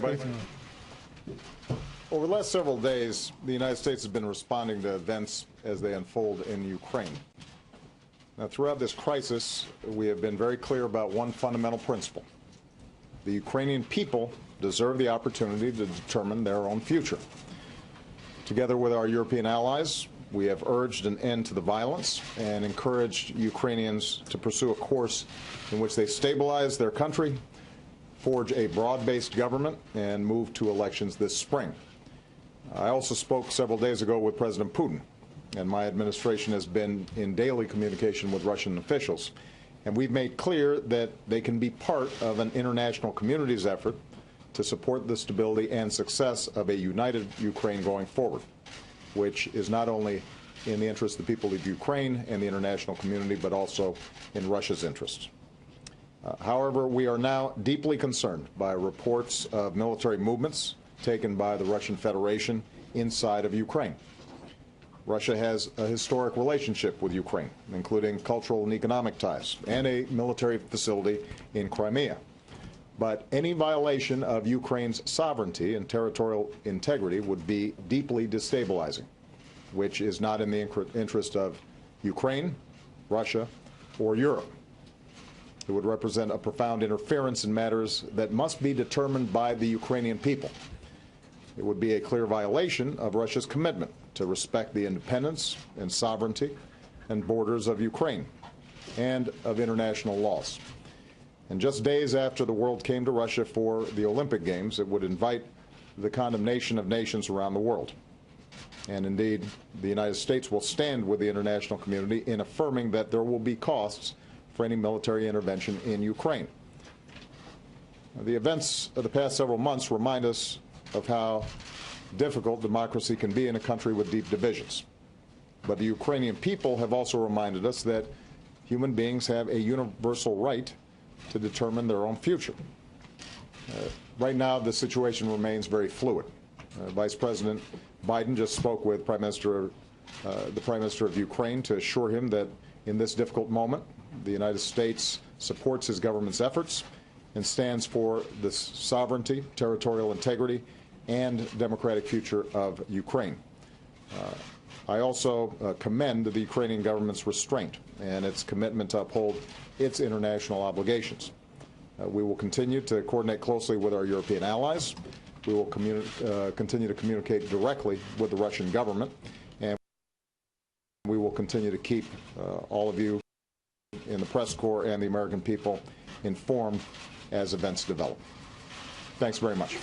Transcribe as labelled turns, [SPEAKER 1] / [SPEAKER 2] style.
[SPEAKER 1] everybody. Over the last several days, the United States has been responding to events as they unfold in Ukraine. Now, throughout this crisis, we have been very clear about one fundamental principle. The Ukrainian people deserve the opportunity to determine their own future. Together with our European allies, we have urged an end to the violence and encouraged Ukrainians to pursue a course in which they stabilize their country, forge a broad-based government, and move to elections this spring. I also spoke several days ago with President Putin, and my administration has been in daily communication with Russian officials. And we've made clear that they can be part of an international community's effort to support the stability and success of a united Ukraine going forward, which is not only in the interest of the people of Ukraine and the international community, but also in Russia's interests. However, we are now deeply concerned by reports of military movements taken by the Russian Federation inside of Ukraine. Russia has a historic relationship with Ukraine, including cultural and economic ties, and a military facility in Crimea. But any violation of Ukraine's sovereignty and territorial integrity would be deeply destabilizing, which is not in the interest of Ukraine, Russia, or Europe. It would represent a profound interference in matters that must be determined by the Ukrainian people. It would be a clear violation of Russia's commitment to respect the independence and sovereignty and borders of Ukraine and of international laws. And just days after the world came to Russia for the Olympic Games, it would invite the condemnation of nations around the world. And indeed, the United States will stand with the international community in affirming that there will be costs for any military intervention in Ukraine. The events of the past several months remind us of how difficult democracy can be in a country with deep divisions. But the Ukrainian people have also reminded us that human beings have a universal right to determine their own future. Right now, the situation remains very fluid. Vice President Biden just spoke with the Prime Minister of Ukraine to assure him that in this difficult moment, the United States supports his government's efforts and stands for the sovereignty, territorial integrity, and democratic future of Ukraine. I also commend the Ukrainian government's restraint and its commitment to uphold its international obligations. We will continue to coordinate closely with our European allies. We will continue to communicate directly with the Russian government, and we will continue to keep all of you in the press corps and the American people informed as events develop. Thanks very much.